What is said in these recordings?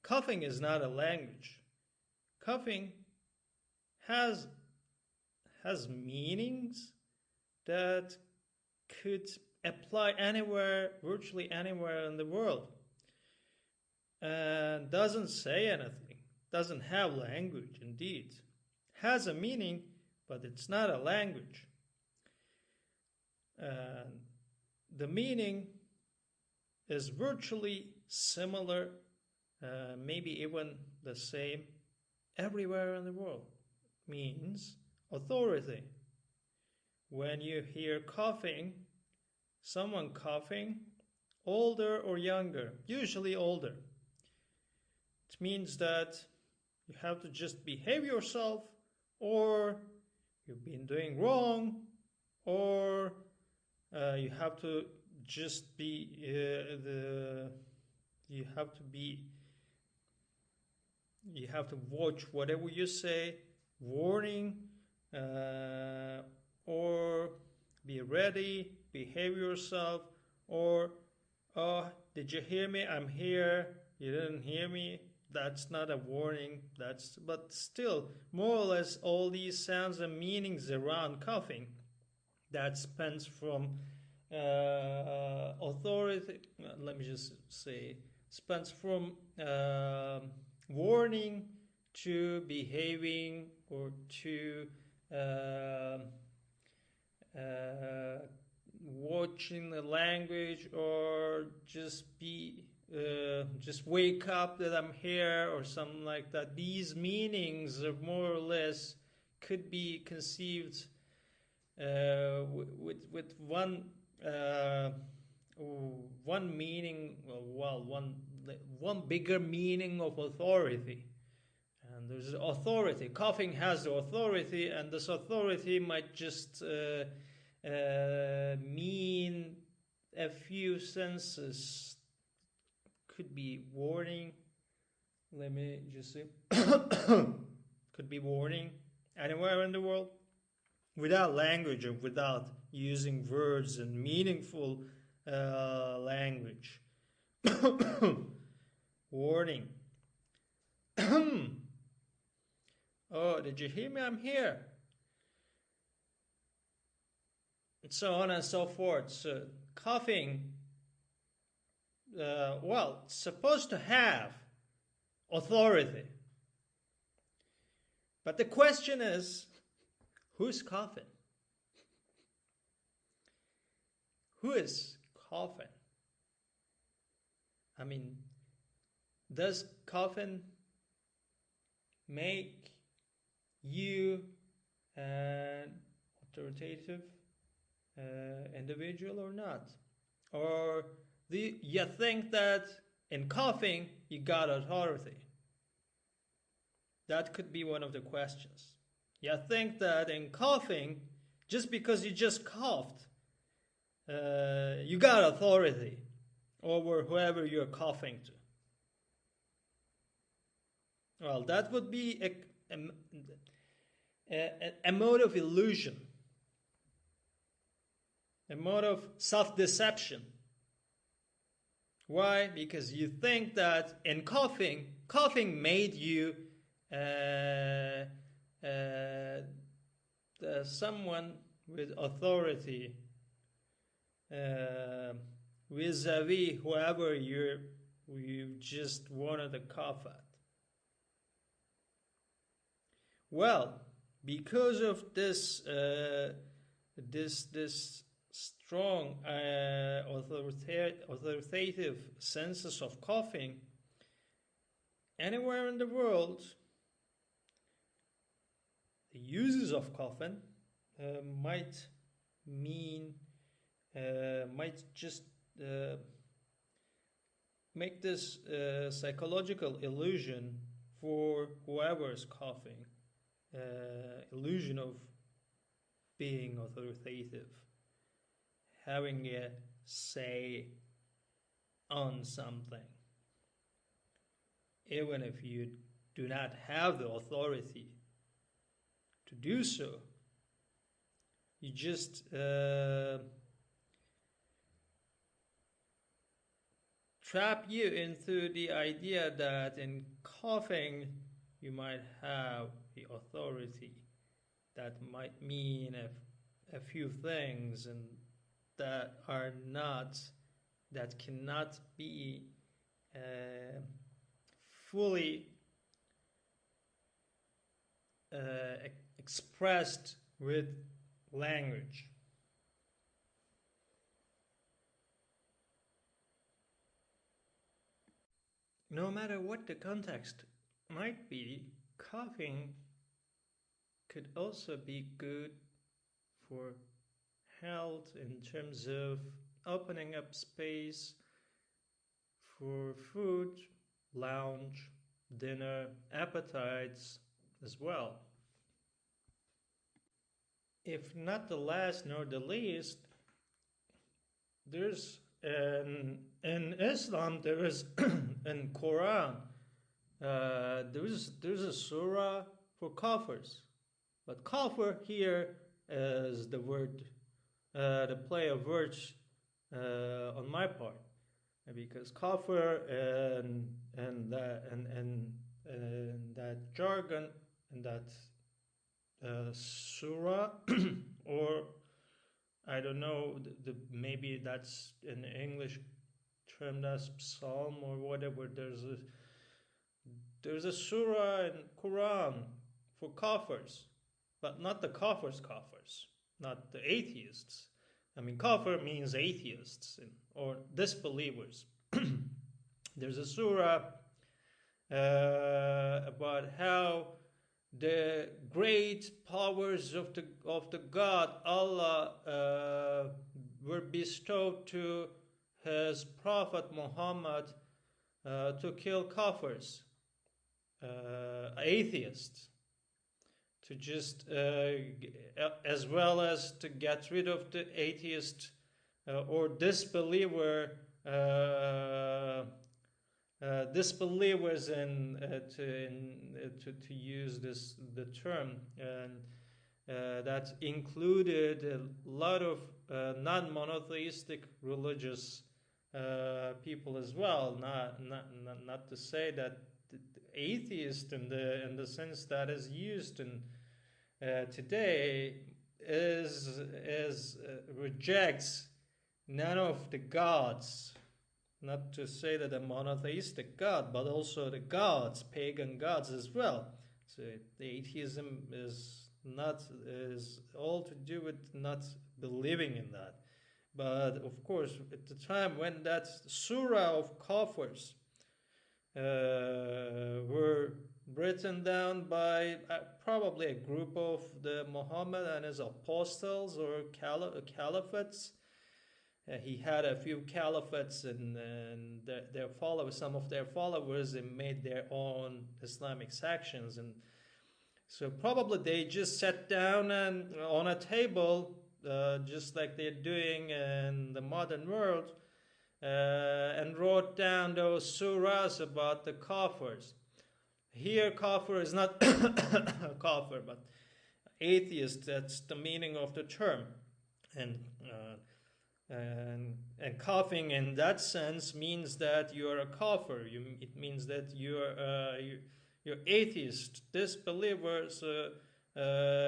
Coughing is not a language. Coughing has meanings that could apply anywhere, virtually anywhere in the world, and doesn't say anything, doesn't have language. Indeed, has a meaning, but it's not a language. And the meaning is virtually similar, maybe even the same everywhere in the world. Means authority. When you hear coughing, someone coughing, older or younger, usually older, it means that you have to just behave yourself, or you've been doing wrong, or you have to just be you have to watch whatever you say, warning, or be ready, behave yourself, or oh, did you hear me? I'm here. You didn't hear me. That's not a warning. But still, more or less, all these sounds and meanings around coughing that spans from authority. Let me just say, spans from warning to behaving, or to watching the language, or just wake up that I'm here, or something like that. These meanings are more or less could be conceived with one meaning, one bigger meaning of authority. And there's authority. Coughing has the authority, and this authority might just mean a few senses. Could be warning. Let me just say. Could be warning anywhere in the world, without language or without using words and meaningful language. Warning. Oh, did you hear me? I'm here. And so on and so forth. So coughing, it's supposed to have authority. But the question is, who's coughing? Who is coughing? I mean, does coughing make you an authoritative individual or not? Or do you think that in coughing you got authority? That could be one of the questions. You think that in coughing, just because you just coughed, you got authority over whoever you're coughing to. Well, that would be a mode of illusion, a mode of self-deception. Why? Because you think that in coughing made you someone with authority vis-a-vis whoever you just wanted to cough at. Well, because of this strong authoritative senses of coughing, anywhere in the world, the uses of coughing might just make this psychological illusion for whoever is coughing, illusion of being authoritative, having a say on something, even if you do not have the authority to do so. You just trap you into the idea that in coughing you might have the authority. That might mean a few things, and that are not, that cannot be uh, fully expressed with language. No matter what the context might be, coughing could also be good for health in terms of opening up space for food, lounge, dinner, appetites as well. If not the last nor the least, there's in Islam there is in Quran there's a surah for kafirs, but kafir here is the word the play of words on my part, because kafir and that jargon and that surah or I don't know maybe that's an English term as psalm or whatever. There's a surah in Quran for kafirs, but not the kafirs, not the atheists. I mean, kafir means atheists or disbelievers. There's a surah about how the great powers of the God Allah were bestowed to His Prophet Muhammad to kill kafirs, atheists, to just as well as to get rid of the atheist or disbeliever. Disbelievers to use the term, and that included a lot of non-monotheistic religious people as well. Not to say that the atheist in the sense that is used in today is rejects none of the gods. Not to say that a monotheistic God, but also the gods, pagan gods as well. So the atheism is all to do with not believing in that. But of course, at the time when that surah of kafirs were written down by probably a group of the Muhammad and his apostles or caliphates. He had a few caliphates and their followers, some of their followers, and made their own Islamic sections. And so probably they just sat down and on a table, just like they're doing in the modern world, and wrote down those surahs about the kafirs. Here, kafir is not kafir, but atheist. That's the meaning of the term. And coughing in that sense means that you are a kafir. It means that you're atheist, disbeliever. So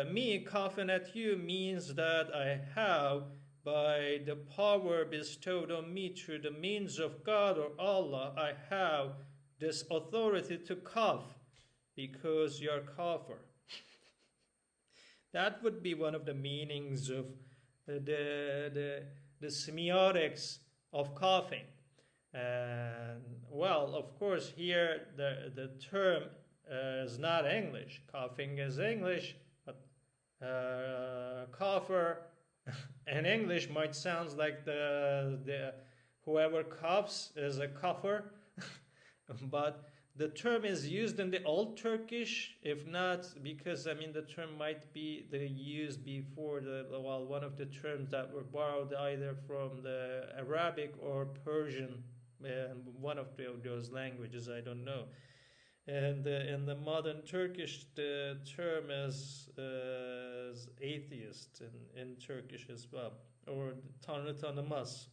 me coughing at you means that I have, by the power bestowed on me through the means of God or Allah, I have this authority to cough because you're kafir. That would be one of the meanings of the semiotics of coughing. And well, of course, here the term is not English. Coughing is English, but cougher in English might sound like the whoever coughs is a cougher, but the term is used in the Old Turkish, if not, because I mean the term might be used before one of the terms that were borrowed either from the Arabic or Persian, one of those languages, I don't know. And in the modern Turkish, the term is atheist in Turkish as well, or Tanrı tanımaz.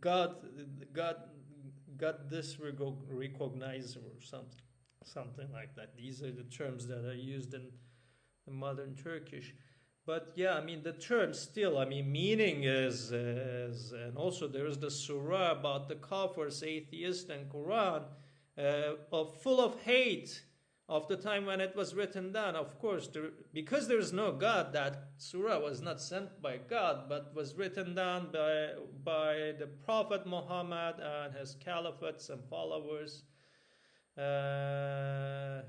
God, God, God recognized or something like that. These are the terms that are used in modern Turkish. But yeah, I mean the term still, I mean meaning is and also there is the surah about the kafirs, atheists, and Quran, full of hate of the time when it was written down. Of course, because there is no God, that surah was not sent by God, but was written down by the Prophet Muhammad and his caliphates and followers,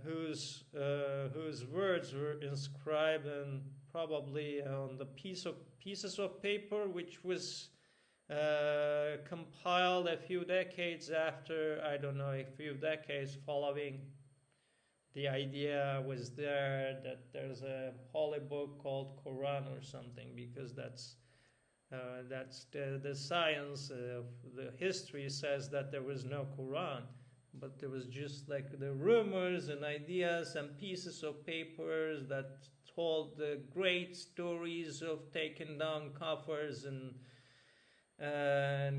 whose words were inscribed and probably on the pieces of paper, which was compiled a few decades after, I don't know, a few decades following the idea was there that there's a holy book called Quran or something, because that's the science of the history says that there was no Quran, but there was just like the rumors and ideas and pieces of papers that told the great stories of taking down kafirs and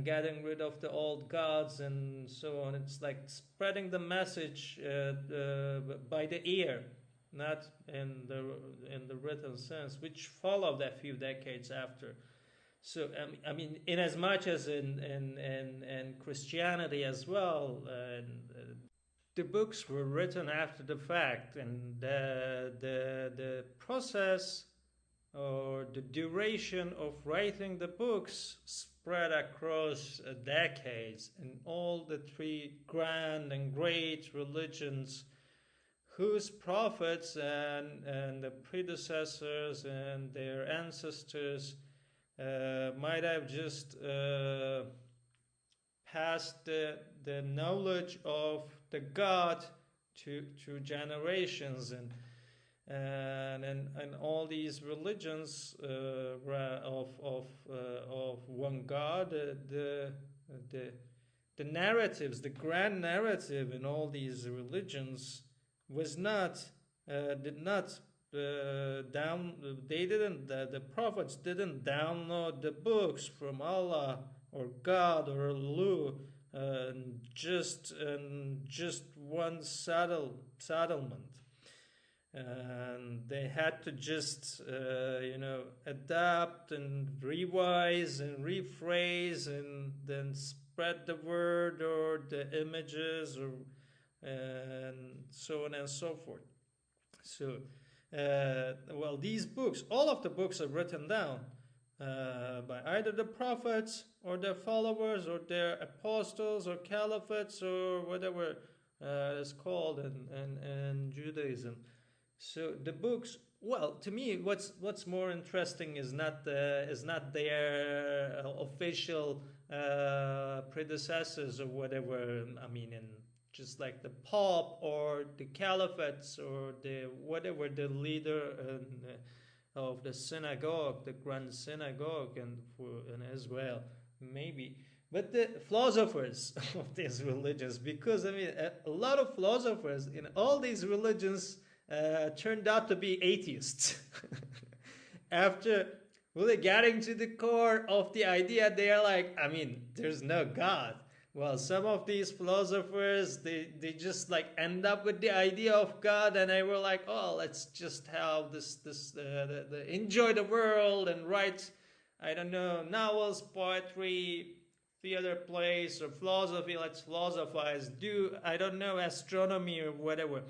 getting rid of the old gods and so on. It's like spreading the message by the ear, not in the written sense, which followed a few decades after. So I mean, in as much as in Christianity as well, the books were written after the fact, and the process or the duration of writing the books spread across decades, and all the three grand and great religions whose prophets and the predecessors and their ancestors might have just passed the knowledge of the God to generations, and all these religions of one God, the the narratives, the grand narrative in all these religions was not did not down they didn't the prophets didn't download the books from Allah or God or Allah, just one settlement, and they had to just adapt and revise and rephrase and then spread the word or the images or and so on and so forth. So well, these books, all of the books are written down by either the prophets or their followers or their apostles or caliphates or whatever it's called in Judaism. So the books, well, to me, what's more interesting is not their official predecessors or whatever. I mean, in just like the Pope or the caliphates or the whatever the leader of the synagogue, the grand synagogue, and in Israel, maybe. But the philosophers of these religions, because I mean, a lot of philosophers in all these religions turned out to be atheists. After really getting to the core of the idea, they are like, I mean, there's no God. Well, some of these philosophers, they just like end up with the idea of God, and they were like, oh, let's just have enjoy the world and write, I don't know, novels, poetry, theater plays, or philosophy. Let's philosophize. Do I don't know astronomy or whatever.